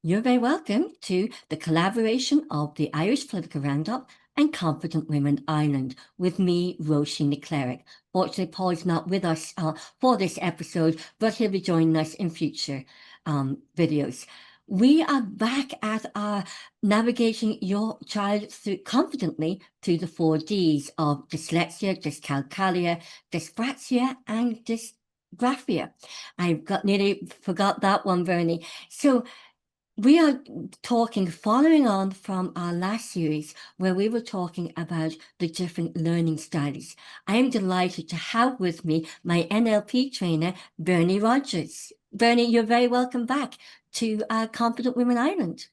You're very welcome to the collaboration of the Irish Political Roundup and Confident Women Ireland with me, Roisin Ni Chleirigh. Fortunately, Paul's not with us for this episode, but he'll be joining us in future videos. We are back at navigating your child confidently through the 4 Ds of dyslexia, dyscalculia, dyspraxia, and disgraphia. I've nearly forgot that one, Bernie. So we are talking, following on from our last series, where we were talking about the different learning styles. I am delighted to have with me my NLP trainer, Bernie Rogers. Bernie, you're very welcome back to Confident Women Ireland.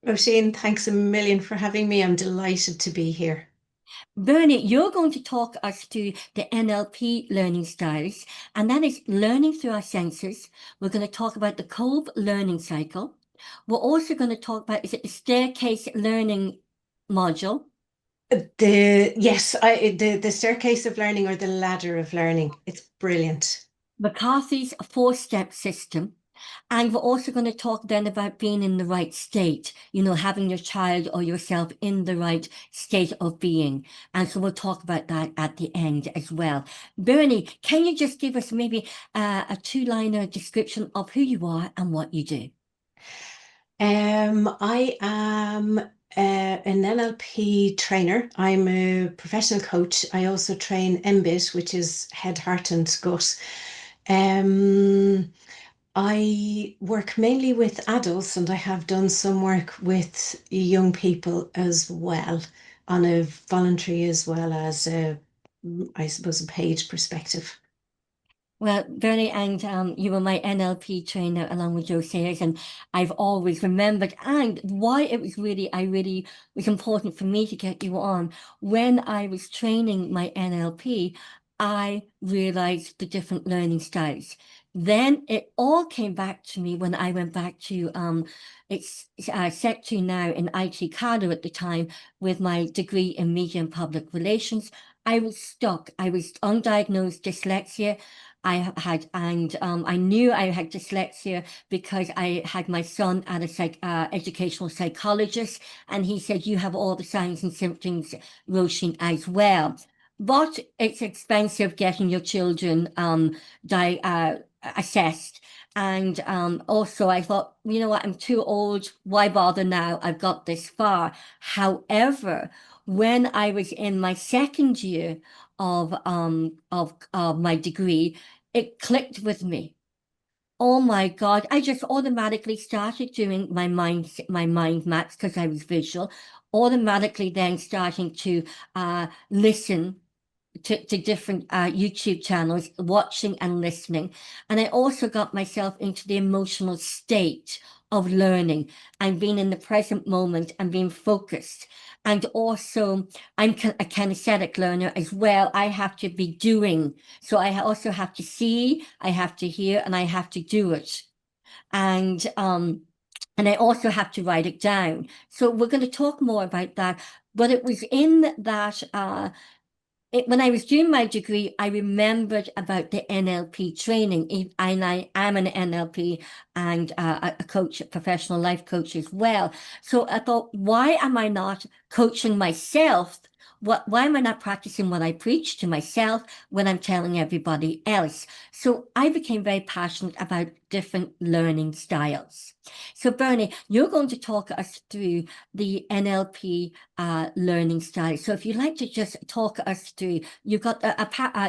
Roisin, thanks a million for having me. I'm delighted to be here. Bernie, you're going to talk us through the NLP learning styles, and that is learning through our senses. We're going to talk about the Kolb learning cycle. We're also going to talk about, is it the staircase learning module? The staircase of learning or the ladder of learning. It's brilliant. McCarthy's 4-step system. And we're also going to talk then about being in the right state, having your child or yourself in the right state of being. And so we'll talk about that at the end as well. Bernie, can you just give us maybe a 2-liner description of who you are and what you do? I am an NLP trainer. I'm a professional coach. I also train MBIT, which is head, heart, and gut. I work mainly with adults, and I have done some work with young people as well, on a voluntary as well as I suppose, a paid perspective. Well, Bernie, and you were my NLP trainer along with Joe Sayers, and I've always remembered, and why it was really was important for me to get you on. When I was training my NLP, I realized the different learning styles. Then it all came back to me when I went back to it's Sec 2 now in IT Cardo at the time with my degree in media and public relations. I was stuck. I was undiagnosed dyslexia. I had, and I knew I had dyslexia because I had my son at a educational psychologist, and he said, you have all the signs and symptoms, Roisin, as well. But it's expensive getting your children assessed. And also I thought, you know what, I'm too old. Why bother now? I've got this far. However, when I was in my second year of my degree, it clicked with me. Oh my God, I just automatically started doing my mind maps because I was visual, automatically then starting to listen to different YouTube channels, watching and listening. And I also got myself into the emotional state of learning and being in the present moment and being focused. And also, I'm a kinesthetic learner as well. I have to be doing. So I also have to see, I have to hear, and I have to do it. And I also have to write it down. So we're going to talk more about that. But it was in that when I was doing my degree, I remembered about the NLP training, and I am an NLP and a coach, a professional life coach as well. So I thought, why am I not coaching myself? Why am I not practicing what I preach to myself when I'm telling everybody else? So I became very passionate about different learning styles. So Bernie, you're going to talk us through the NLP learning style. So if you'd like to just talk us through, you've got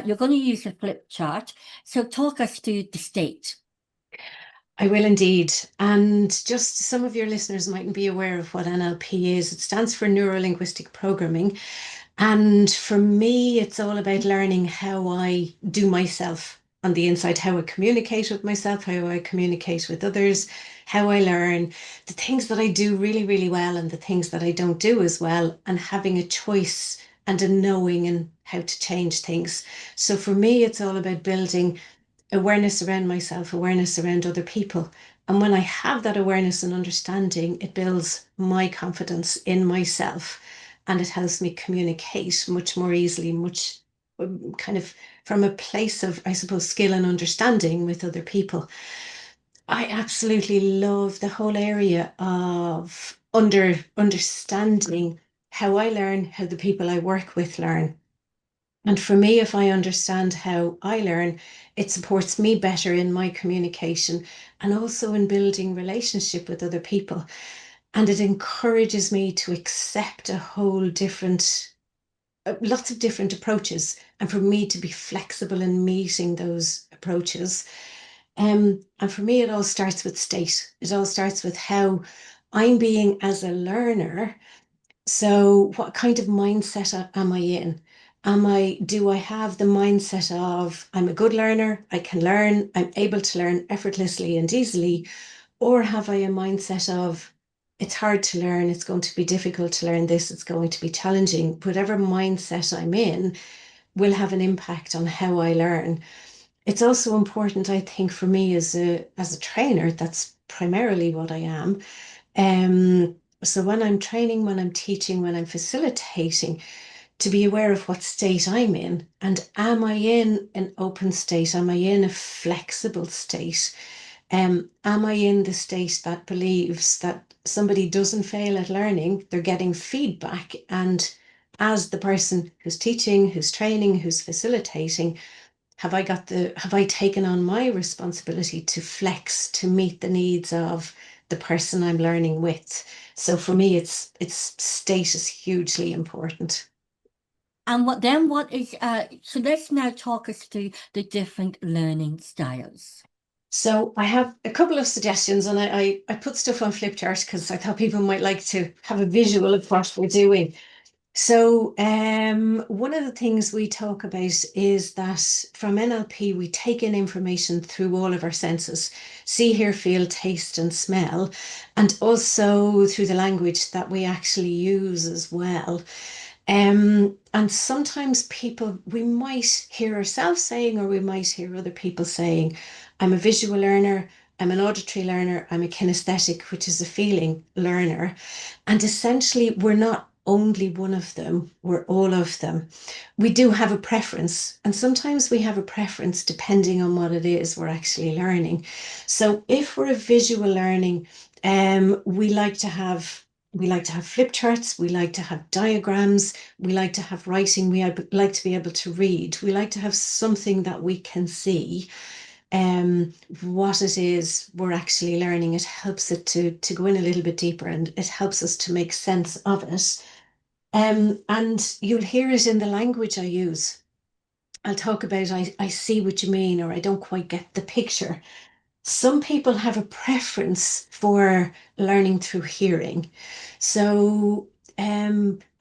you're going to use a flip chart. So talk us through the state. I will indeed. And just some of your listeners mightn't be aware of what NLP is. It stands for Neuro Linguistic Programming. And for me, it's all about learning how I do myself on the inside, how I communicate with myself, how I communicate with others, how I learn the things that I do really, really well and the things that I don't do as well, and having a choice and a knowing and how to change things. So for me, it's all about building awareness around myself, awareness around other people. And when I have that awareness and understanding, it builds my confidence in myself, and it helps me communicate much more easily, much kind of from a place of, I suppose, skill and understanding with other people. I absolutely love the whole area of understanding how I learn, how the people I work with learn. And for me, if I understand how I learn, it supports me better in my communication and also in building relationship with other people. And it encourages me to accept a whole different, lots of different approaches, and for me to be flexible in meeting those approaches. And for me, it all starts with state. It all starts with how I'm being as a learner. So, what kind of mindset am I in? Do I have the mindset of I'm a good learner, I can learn, I'm able to learn effortlessly and easily? Or have I a mindset of it's hard to learn, it's going to be difficult to learn this, it's going to be challenging? Whatever mindset I'm in will have an impact on how I learn. It's also important, I think, for me as a trainer, that's primarily what I am. So when I'm training, when I'm teaching, when I'm facilitating, to be aware of what state I'm in, and am I in an open state? Am I in a flexible state? Am I in the state that believes that somebody doesn't fail at learning, they're getting feedback, and as the person who's teaching, who's training, who's facilitating, have I taken on my responsibility to flex to meet the needs of the person I'm learning with? So for me, it's state is hugely important. And what is so let's now talk us through the different learning styles. So I have a couple of suggestions, and I put stuff on Flipchart because I thought people might like to have a visual of what we're doing. So, one of the things we talk about is that from NLP, we take in information through all of our senses: see, hear, feel, taste, and smell, and also through the language that we actually use as well. And sometimes we might hear ourselves saying, or we might hear other people saying, I'm a visual learner, I'm an auditory learner, I'm a kinesthetic, which is a feeling learner. And essentially, we're not only one of them, we're all of them. We do have a preference, and sometimes we have a preference depending on what it is we're actually learning. So if we're a visual learning, we like to have flip charts, we like to have diagrams, we like to have writing, we like to be able to read, we like to have something that we can see what it is we're actually learning. It helps it to go in a little bit deeper, and it helps us to make sense of it. And you'll hear it in the language I use. I'll talk about I see what you mean, or I don't quite get the picture. Some people have a preference for learning through hearing. So,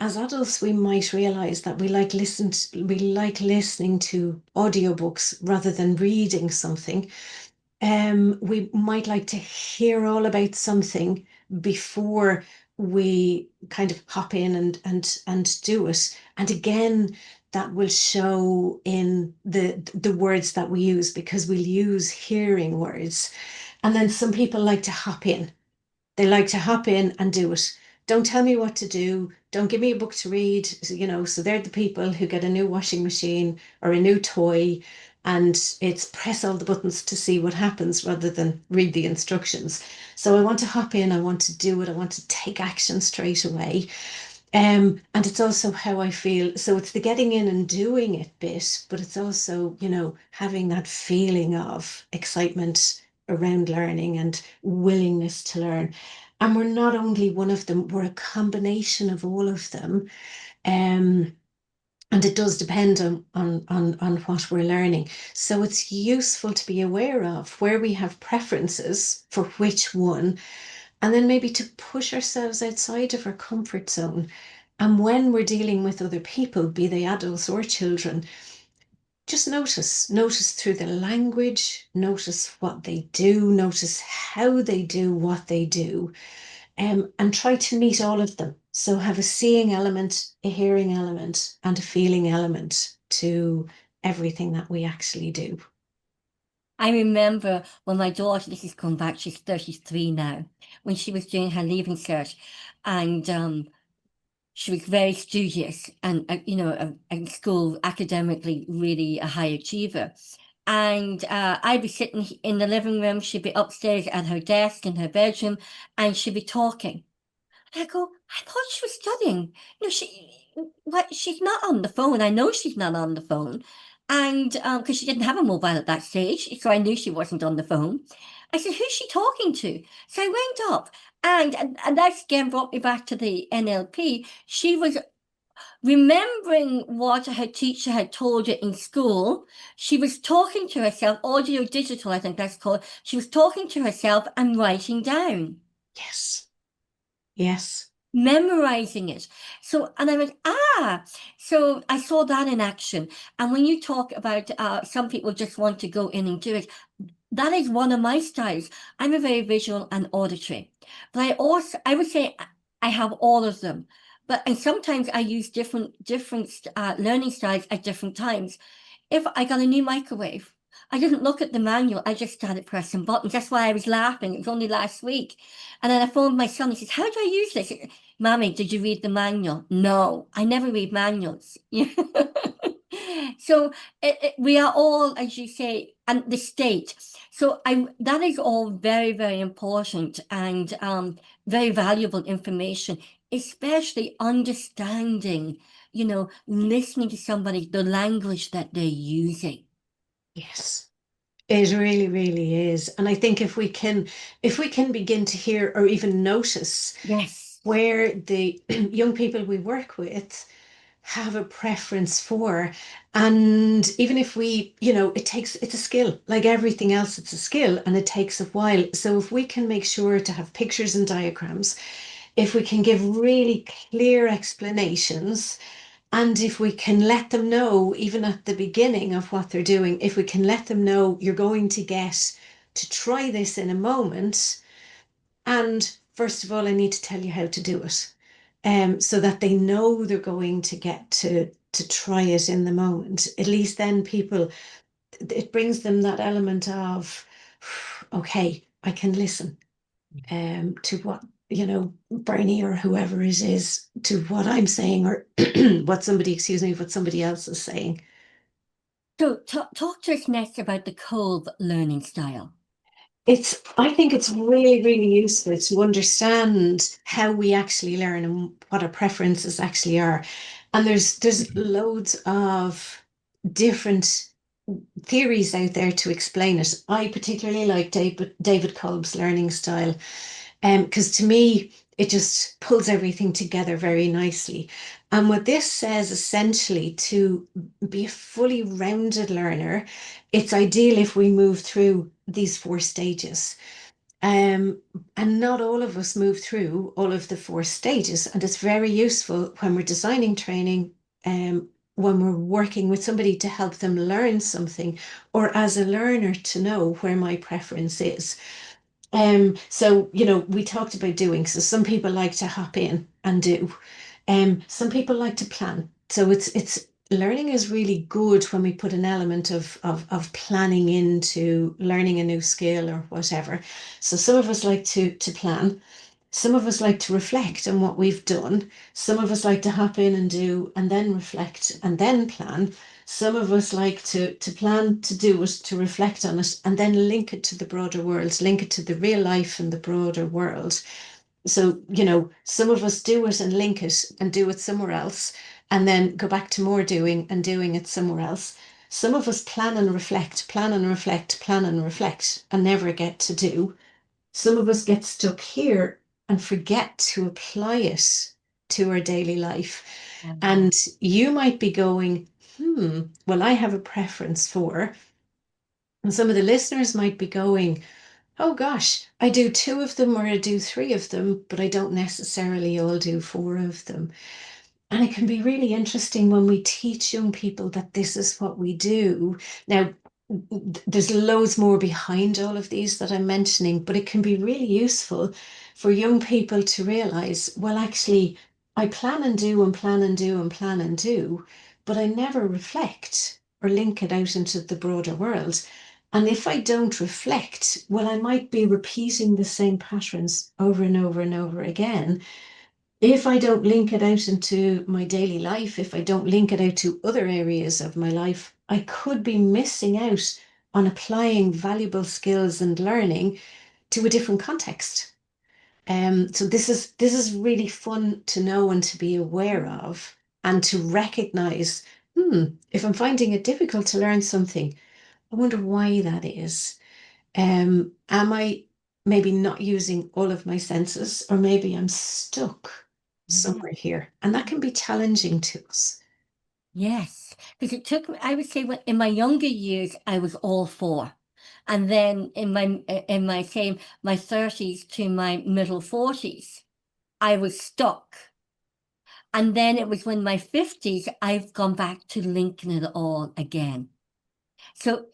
as adults, we might realize that we like listening to audiobooks rather than reading something. We might like to hear all about something before we kind of hop in and do it. And again, that will show in the words that we use, because we'll use hearing words. And then some people like to hop in. They like to hop in and do it. Don't tell me what to do. Don't give me a book to read. So they're the people who get a new washing machine or a new toy, and it's press all the buttons to see what happens rather than read the instructions. So I want to hop in, I want to do it, I want to take action straight away. And it's also how I feel. So it's the getting in and doing it bit, but it's also, having that feeling of excitement around learning and willingness to learn. And we're not only one of them, we're a combination of all of them. Um, and it does depend on what we're learning. So it's useful to be aware of where we have preferences for which one, and then maybe to push ourselves outside of our comfort zone. And when we're dealing with other people, be they adults or children, just notice through the language, notice what they do, notice how they do what they do, and try to meet all of them. So have a seeing element, a hearing element, and a feeling element to everything that we actually do. I remember when my daughter, this is come back, she's 33 now, when she was doing her leaving cert, and she was very studious and, in school, academically, really a high achiever. And I'd be sitting in the living room. She'd be upstairs at her desk in her bedroom, and she'd be talking. And I go, I thought she was studying. What? She's not on the phone. I know she's not on the phone, and because she didn't have a mobile at that stage, so I knew she wasn't on the phone. I said, who's she talking to? So I went up, and that again brought me back to the NLP. She was remembering what her teacher had told her in school. She was talking to herself, audio digital, I think that's called. She was talking to herself and writing down, Yes. Yes. memorizing it. So, and I went, so I saw that in action. And when you talk about some people just want to go in and do it, that is one of my styles. I'm a very visual and auditory, but I would say I have all of them. But and sometimes I use different learning styles at different times. If I got a new microwave, I didn't look at the manual. I just started pressing buttons. That's why I was laughing. It was only last week. And then I phoned my son. He says, how do I use this? Mommy, did you read the manual? No, I never read manuals. So we are all, as you say, and the state. So that is all very, very important and very valuable information, especially understanding, listening to somebody, the language that they're using. Yes. It really, really is. And I think if we can begin to hear or even notice Yes. where the young people we work with have a preference for, and even if we, it's a skill, like everything else, it's a skill and it takes a while. So if we can make sure to have pictures and diagrams, if we can give really clear explanations, and if we can let them know, even at the beginning of what they're doing, if we can let them know you're going to get to try this in a moment. And first of all, I need to tell you how to do it. So that they know they're going to get to try it in the moment. At least then it brings them that element of, okay, I can listen to what, Bernie or whoever it is, to what I'm saying or what somebody else is saying. So talk to us next about the Cove learning style. I think it's really, really useful to understand how we actually learn and what our preferences actually are. And there's loads of different theories out there to explain it. I particularly like David Kolb's learning style, because to me, it just pulls everything together very nicely. And what this says essentially, to be a fully rounded learner, it's ideal if we move through these four stages. Um, and not all of us move through all of the four stages. And it's very useful when we're designing training, when we're working with somebody to help them learn something, or as a learner to know where my preference is. So, we talked about doing. So some people like to hop in and do. Some people like to plan. So it's learning is really good when we put an element of planning into learning a new skill or whatever. So some of us like to plan. Some of us like to reflect on what we've done. Some of us like to hop in and do and then reflect and then plan. Some of us like to plan, to do it, to reflect on it, and then link it to the broader world, link it to the real life and the broader world. So, some of us do it and link it and do it somewhere else, and then go back to more doing and doing it somewhere else. Some of us plan and reflect, plan and reflect, plan and reflect, and never get to do. Some of us get stuck here and forget to apply it to our daily life. And you might be going, well, I have a preference for, and some of the listeners might be going, oh gosh, I do two of them or I do three of them, but I don't necessarily all do four of them. And it can be really interesting when we teach young people that this is what we do. Now, there's loads more behind all of these that I'm mentioning, but it can be really useful for young people to realize, well, actually, I plan and do and plan and do and plan and do, but I never reflect or link it out into the broader world. And if I don't reflect, well, I might be repeating the same patterns over and over and over again. If I don't link it out into my daily life, if I don't link it out to other areas of my life, I could be missing out on applying valuable skills and learning to a different context. So this is really fun to know and to be aware of and to recognize, if I'm finding it difficult to learn something, I wonder why that is. Am I maybe not using all of my senses, or maybe I'm stuck Yeah. somewhere here? And that can be challenging to us. Yes, because it took me, I would say in my younger years, I was all four. And then in my same my 30s to my middle 40s, I was stuck. And then it was when my 50s, I've gone back to linking it all again. So,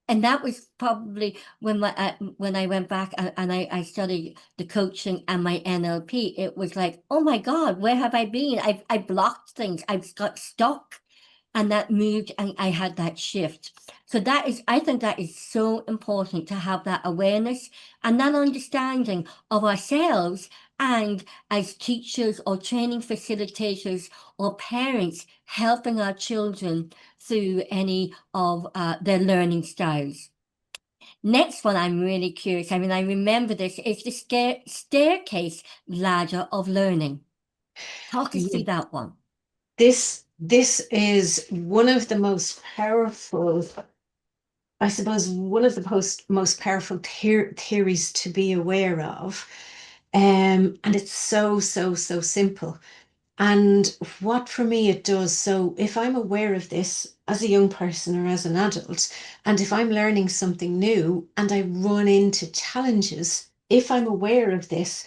and that was probably when I went back and I studied the coaching and my NLP. It was like, oh my God, where have I been? I blocked things. I've got stuck, and that moved, and I had that shift. So I think that is so important to have that awareness and that understanding of ourselves, and as teachers or training facilitators or parents helping our children through any of their learning styles. Next one, I'm really curious. I mean, I remember this. It's the staircase ladder of learning. Talk us through Ye- that one. This is one of the most powerful, I suppose, one of the most powerful theories to be aware of. And it's so simple. And what for me it does, so if I'm aware of this as a young person or as an adult, and if I'm learning something new and I run into challenges, if I'm aware of this,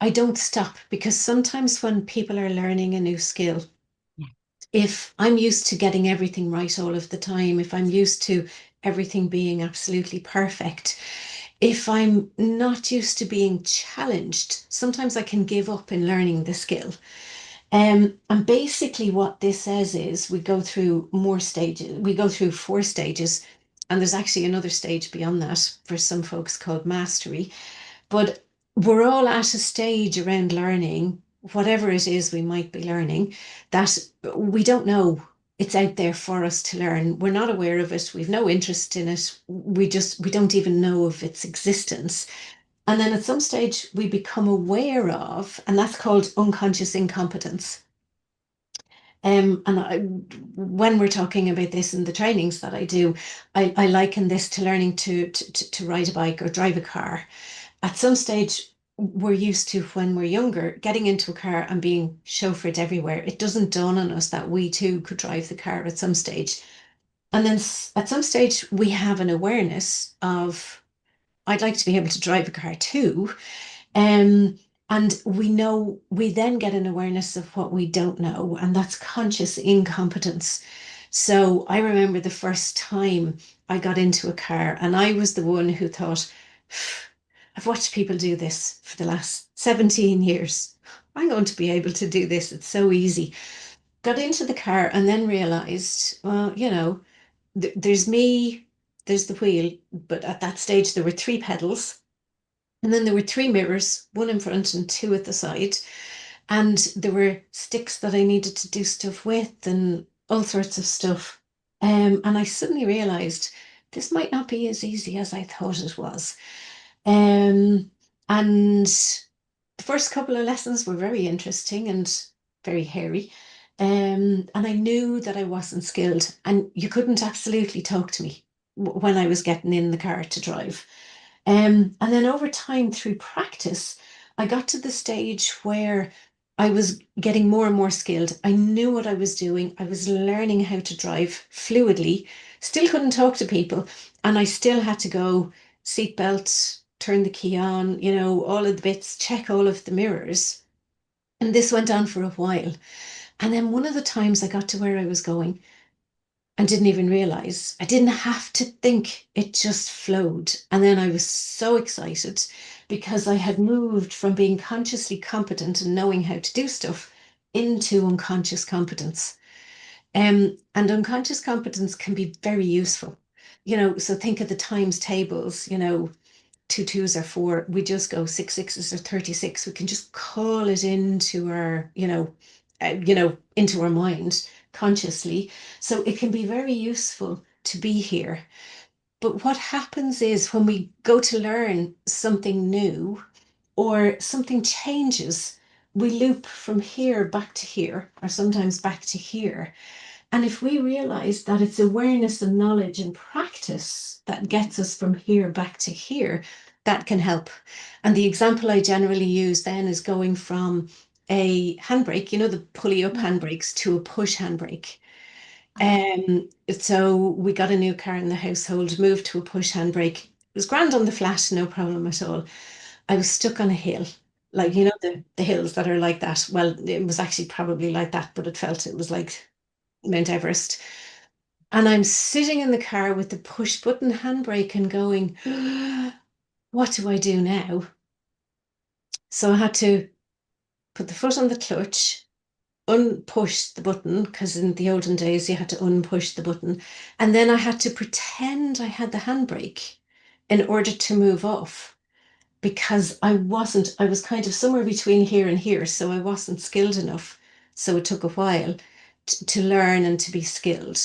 I don't stop, because sometimes when people are learning a new skill, Yeah. if I'm used to getting everything right all of the time, if I'm used to everything being absolutely perfect, if I'm not used to being challenged, sometimes I can give up in learning the skill. And basically, what this says is we go through more stages. We go through 4 stages, and there's actually another stage beyond that for some folks called mastery. But we're all at a stage around learning, whatever it is we might be learning, that we don't know. It's out there for us to learn. We're not aware of it. We've no interest in it. We don't even know of its existence. And then at some stage we become aware of, and that's called unconscious incompetence. When we're talking about this in the trainings that I do, I liken this to learning to ride a bike or drive a car. At some stage, we're used to, when we're younger, getting into a car and being chauffeured everywhere. It doesn't dawn on us that we too could drive the car at some stage. And then at some stage, we have an awareness of, I'd like to be able to drive a car too. Um, and we then get an awareness of what we don't know, and that's conscious incompetence. So I remember the first time I got into a car, and I was the one who thought, I've watched people do this for the last 17 years. I'm going to be able to do this. It's so easy. Got into the car and then realized, well, there's me, there's the wheel, but at that stage there were 3 pedals. And then there were 3 mirrors, one in front and 2 at the side. And there were sticks that I needed to do stuff with and all sorts of stuff. And I suddenly realized this might not be as easy as I thought it was. Um, and the first couple of lessons were very interesting and very hairy. And I knew that I wasn't skilled, and you couldn't absolutely talk to me when I was getting in the car to drive. And then over time, through practice, I got to the stage where I was getting more and more skilled. I knew what I was doing. I was learning how to drive fluidly, still couldn't talk to people, and I still had to go seatbelt, turn the key on, all of the bits, check all of the mirrors. And this went on for a while. And then one of the times I got to where I was going, and didn't even realize. I didn't have to think, it just flowed. And then I was so excited because I had moved from being consciously competent and knowing how to do stuff into unconscious competence. And unconscious competence can be very useful. So think of the times tables, 2 2s are 4. We just go 6 6s are 36. We can just call it into our, into our mind consciously. So it can be very useful to be here. But what happens is when we go to learn something new or something changes, we loop from here back to here, or sometimes back to here. And if we realize that it's awareness and knowledge and practice that gets us from here back to here, that can help. And the example I generally use then is going from a handbrake, you know, the pulley up handbrakes, to a push handbrake. So we got a new car in the household, moved to a push handbrake. It was grand on the flat, no problem at all. I was stuck on a hill, like, you know, the hills that are like that. Well, it was actually probably like that, but it was like Mount Everest. And I'm sitting in the car with the push button handbrake and going, what do I do now? So I had to put the foot on the clutch, unpush the button, because in the olden days you had to unpush the button. And then I had to pretend I had the handbrake in order to move off, because I was kind of somewhere between here and here. So I wasn't skilled enough. So it took a while to learn and to be skilled.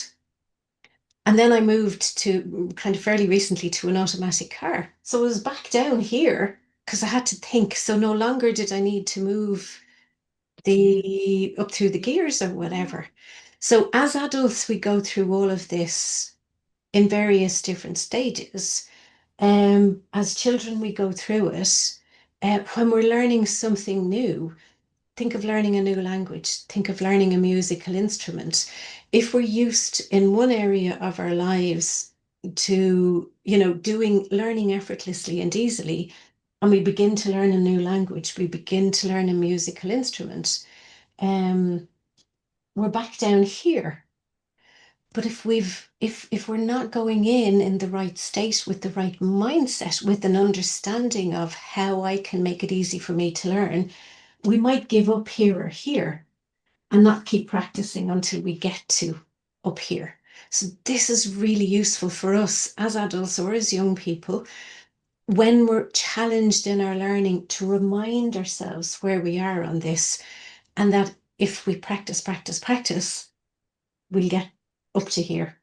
And then I moved to kind of fairly recently to an automatic car. So I was back down here because I had to think. So no longer did I need to move the up through the gears or whatever. So as adults, we go through all of this in various different stages. As children, we go through it. When we're learning something new, think of learning a new language, think of learning a musical instrument. If we're used in one area of our lives to, you know, learning effortlessly and easily, and we begin to learn a new language, we begin to learn a musical instrument, um, we're back down here. But if we're not going in the right state, with the right mindset, with an understanding of how I can make it easy for me to learn, we might give up here or here and not keep practicing until we get to up here. So this is really useful for us as adults or as young people when we're challenged in our learning, to remind ourselves where we are on this, and that if we practice, we'll get up to here,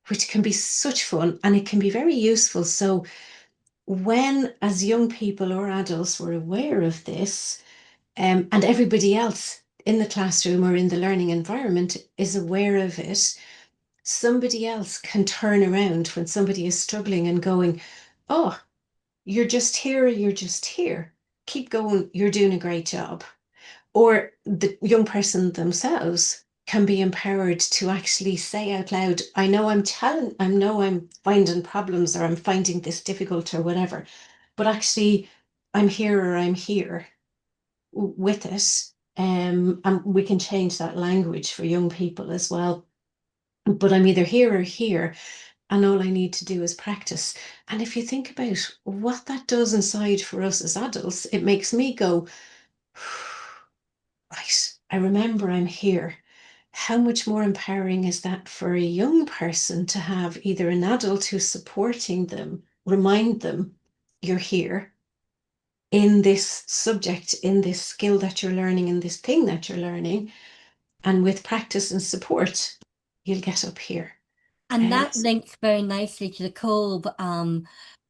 which can be such fun and it can be very useful. So when, as young people or adults, we're aware of this, and everybody else in the classroom or in the learning environment is aware of it, somebody else can turn around when somebody is struggling and going, oh, you're just here, you're just here. Keep going, you're doing a great job. Or the young person themselves can be empowered to actually say out loud, I know I know I'm finding problems, or I'm finding this difficult or whatever, but actually I'm here, or I'm here with it. And we can change that language for young people as well. But I'm either here or here, and all I need to do is practice. And if you think about what that does inside for us as adults, it makes me go, right, I remember I'm here. How much more empowering is that for a young person to have either an adult who's supporting them, remind them, you're here in this subject, in this skill that you're learning, in this thing that you're learning, and with practice and support, you'll get up here. And that links very nicely to the Kolb,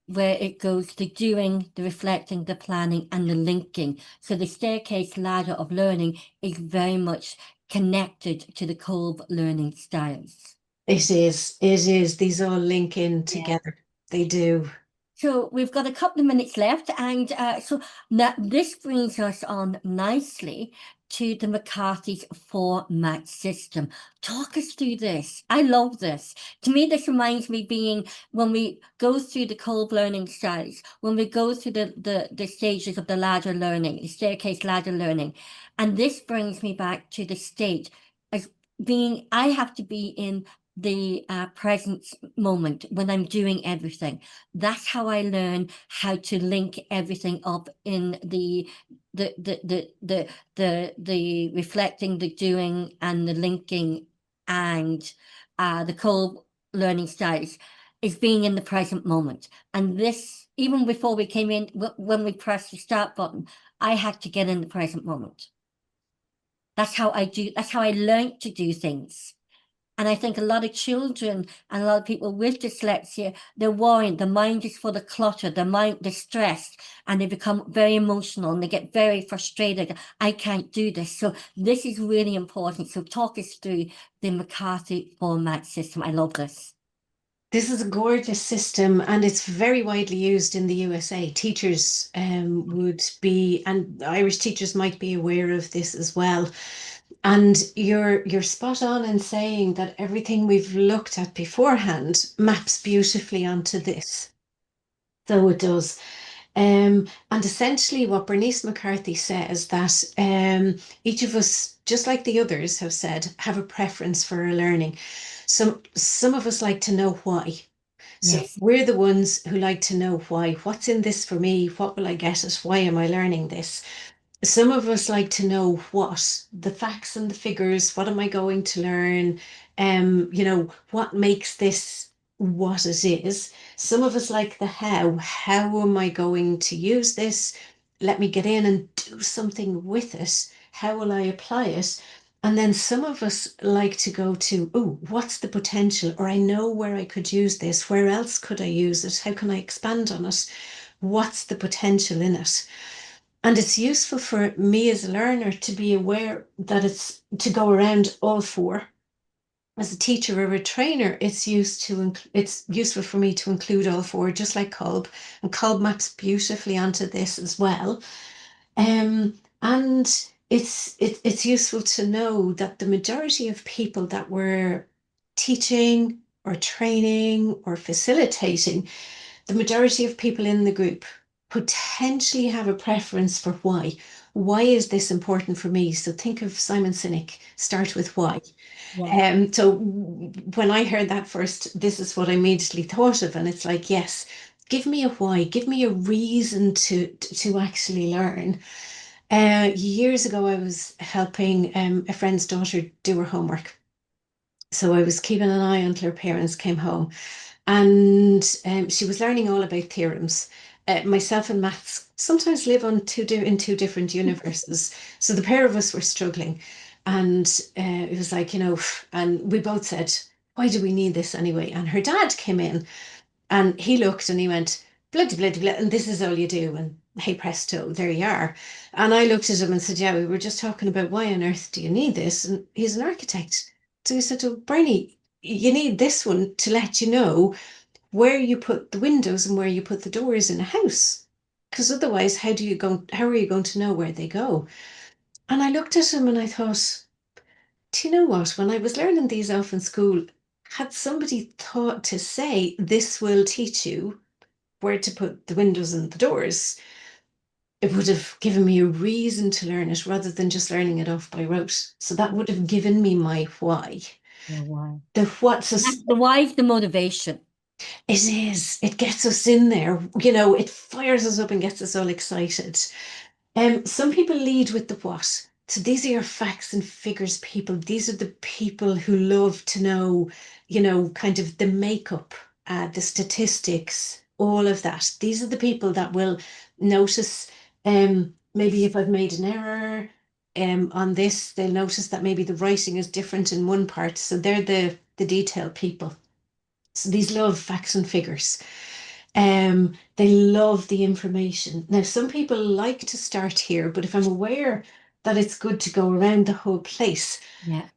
where it goes the doing, the reflecting, the planning, and the linking. So the staircase ladder of learning is very much connected to the Kolb learning styles. It is. These all link in together. They do. So we've got a couple of minutes left, and so now this brings us on nicely to the McCarthy's format system. Talk us through this. I love this. To me, this reminds me being when we go through the Kolb learning styles, when we go through the stages of the ladder learning, the staircase ladder learning, and this brings me back to the state as being, I have to be in the present moment when I'm doing everything. That's how I learn how to link everything up in the reflecting, the doing, and the linking, and the Kolb learning styles is being in the present moment. And this, even before we came in, when we pressed the start button, I had to get in the present moment. That's how I learned to do things. And I think a lot of children and a lot of people with dyslexia, they're worried. The mind is full of clutter. The mind, they're stressed and they become very emotional and they get very frustrated. I can't do this. So this is really important. So talk us through the McCarthy format system. I love this. This is a gorgeous system and it's very widely used in the USA. Teachers would be, and Irish teachers might be aware of this as well. And you're spot on in saying that everything we've looked at beforehand maps beautifully onto this. So it does. And essentially, what Bernice McCarthy says that each of us, just like the others have said, have a preference for our learning. Some of us like to know why. So Yes. we're the ones who like to know why. What's in this for me? What will I get it? Why am I learning this? Some of us like to know what, the facts and the figures. What am I going to learn? What makes this what it is? Some of us like the how. How am I going to use this? Let me get in and do something with it. How will I apply it? And then some of us like to go to, oh, what's the potential? Or I know where I could use this. Where else could I use it? How can I expand on it? What's the potential in it? And it's useful for me as a learner to be aware that it's to go around all four. As a teacher or a trainer, it's useful for me to include all four, just like Kolb, and Kolb maps beautifully onto this as well. And it's useful to know that the majority of people that we're teaching or training or facilitating, the majority of people in the group potentially have a preference for why. Why is this important for me? So think of Simon Sinek, start with why. Yeah. So when I heard that first, this is what I immediately thought of. And it's like, yes, give me a why, give me a reason to actually learn. Years ago, I was helping a friend's daughter do her homework. So I was keeping an eye until her parents came home. And she was learning all about theorems. Myself and maths sometimes live on in two different universes. So the pair of us were struggling. And it was like, and we both said, why do we need this anyway? And her dad came in and he looked and he went, bloody, bloody, bloody, and this is all you do. And hey, presto, there you are. And I looked at him and said, yeah, we were just talking about why on earth do you need this? And he's an architect. So he said, oh, Bernie, you need this one to let you know where you put the windows and where you put the doors in a house. Because otherwise, how are you going to know where they go? And I looked at him and I thought, do you know what? When I was learning these off in school, had somebody thought to say, this will teach you where to put the windows and the doors, it would have given me a reason to learn it rather than just learning it off by rote. So that would have given me my why. Yeah, why? The what, so That's the why is the motivation. it is, it gets us in there, it fires us up and gets us all excited. Some people lead with the what. So these are your facts and figures people. These are the people who love to know, kind of the makeup, the statistics, all of that. These are the people that will notice maybe if I've made an error on this, they'll notice that maybe the writing is different in one part. So they're the detail people. So these love facts and figures. They love the information. Now, some people like to start here, but if I'm aware that it's good to go around the whole place, Yeah.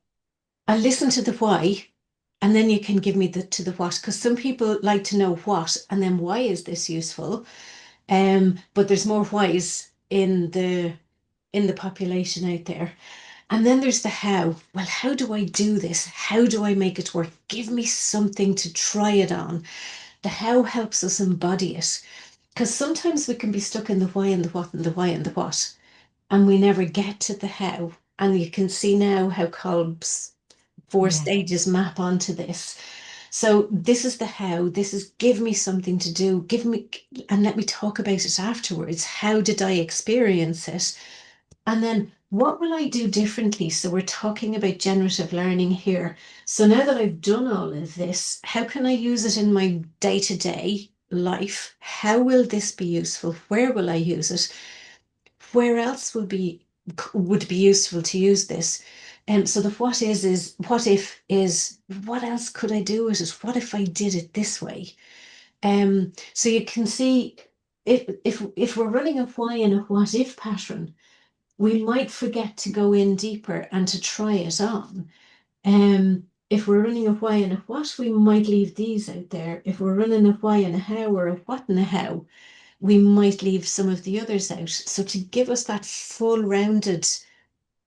I listen to the why, and then you can give me the to the what, because some people like to know what, and then why is this useful? But there's more whys in the population out there. And then there's the how. Well, how do I do this? How do I make it work? Give me something to try it on. The how helps us embody it. Because sometimes we can be stuck in the why and the what and the why and the what, and we never get to the how. And you can see now how Kolb's four Yeah. stages map onto this. So this is the how. This is give me something to do. Give me, and let me talk about it afterwards. How did I experience it? And then what will I do differently? So we're talking about generative learning here. So now that I've done all of this, how can I use it in my day-to-day life? How will this be useful? Where will I use it? Where else would be useful to use this? So the what is what if is what else could I do with it? What if I did it this way? So you can see if we're running a why and a what if pattern, we might forget to go in deeper and to try it on. If we're running a why and a what, we might leave these out there. If we're running a why and a how or a what and a how, we might leave some of the others out. So to give us that full rounded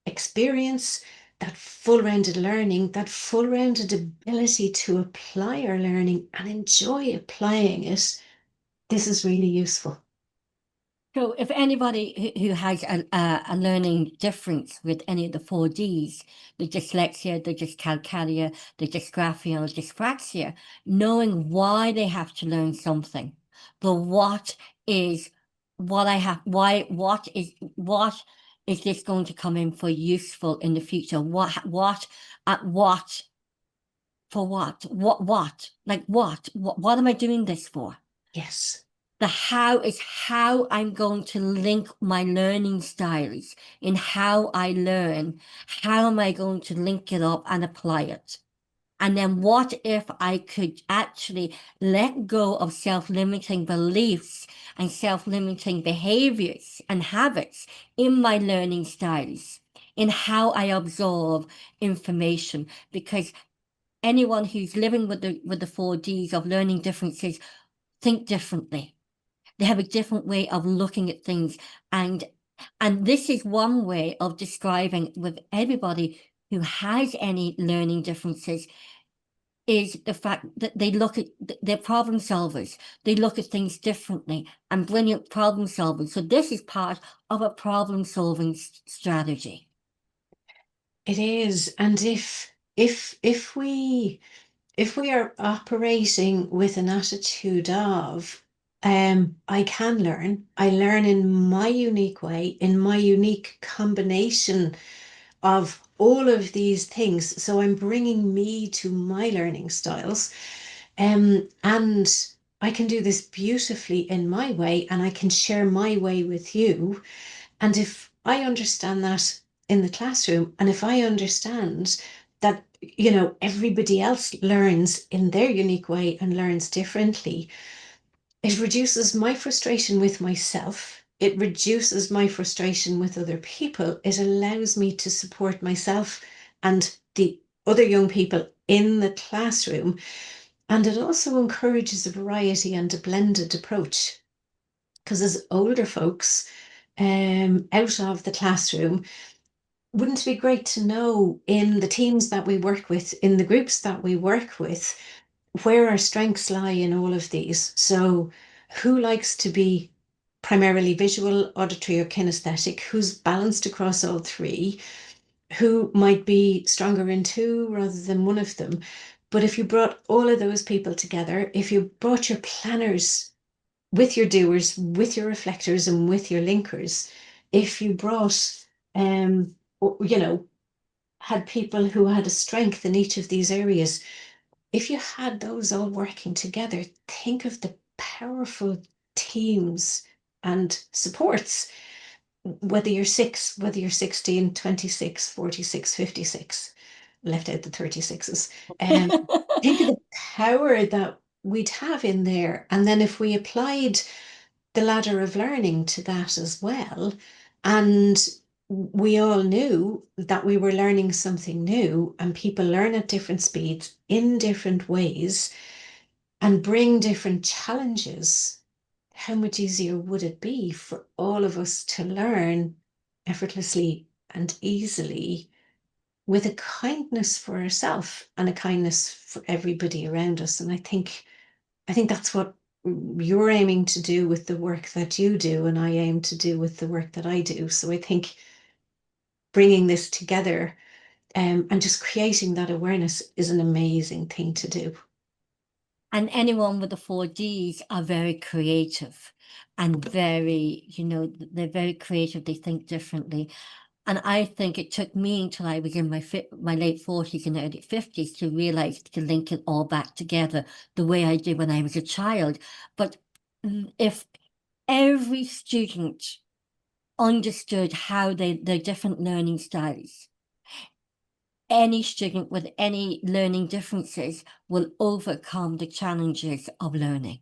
experience, that full rounded learning, that full rounded ability to apply our learning and enjoy applying it, this is really useful. So if anybody who has a learning difference with any of the 4Ds, the dyslexia, the dyscalculia, the dysgraphia, or dyspraxia, knowing why they have to learn something, the what is what I have, why, what is this going to come in for useful in the future? What, for what, like what am I doing this for? Yes. The how is how I'm going to link my learning styles in how I learn. How am I going to link it up and apply it? And then what if I could actually let go of self-limiting beliefs and self-limiting behaviors and habits in my learning styles, in how I absorb information? Because anyone who's living with the 4Ds of learning differences think differently. They have a different way of looking at things. And this is one way of describing with everybody who has any learning differences is the fact that they look at they're problem solvers. They look at things differently and brilliant problem solvers. So this is part of a problem solving strategy. It is. And if we are operating with an attitude of I can learn, I learn in my unique way, in my unique combination of all of these things. So I'm bringing me to my learning styles. And I can do this beautifully in my way, and I can share my way with you. And if I understand that in the classroom, and if I understand that, everybody else learns in their unique way and learns differently, it reduces my frustration with myself. It reduces my frustration with other people. It allows me to support myself and the other young people in the classroom. And it also encourages a variety and a blended approach. Because as older folks out of the classroom, wouldn't it be great to know in the teams that we work with, in the groups that we work with, where our strengths lie in all of these? So, who likes to be primarily visual, auditory, or kinesthetic? Who's balanced across all three? Who might be stronger in two rather than one of them? But if you brought all of those people together, if you brought your planners with your doers, with your reflectors, and with your linkers, if you brought, you know, had people who had a strength in each of these areas, if you had those all working together, think of the powerful teams and supports, whether you're 6, whether you're 16, 26, 46, 56, left out the 36s. Think of the power that we'd have in there. And then if we applied the ladder of learning to that as well, and we all knew that we were learning something new, and people learn at different speeds in different ways and bring different challenges, how much easier would it be for all of us to learn effortlessly and easily with a kindness for ourselves and a kindness for everybody around us? And I think that's what you're aiming to do with the work that you do, and I aim to do with the work that I do. So I think bringing this together and just creating that awareness is an amazing thing to do. And anyone with the 4Ds are very creative and very, they're very creative. They think differently. And I think it took me until I was in my late 40s and early 50s to realize to link it all back together the way I did when I was a child. But if every student understood how their different learning styles, any student with any learning differences will overcome the challenges of learning.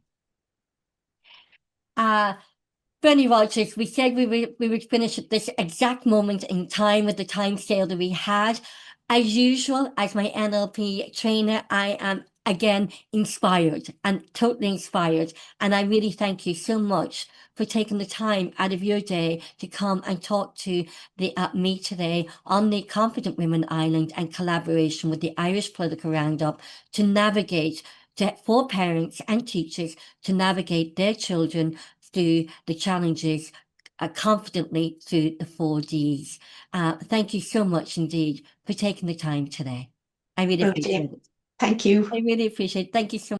Bernie Rogers, we said we would finish at this exact moment in time with the time scale that we had. As usual, as my NLP trainer, I am again inspired and totally inspired. And I really thank you so much for taking the time out of your day to come and talk to me today on the Confident Women Island and collaboration with the Irish Political Roundup to navigate for parents and teachers to navigate their children through the challenges confidently through the 4Ds. Thank you so much indeed for taking the time today. I really appreciate it. Thank you. I really appreciate it. Thank you so much.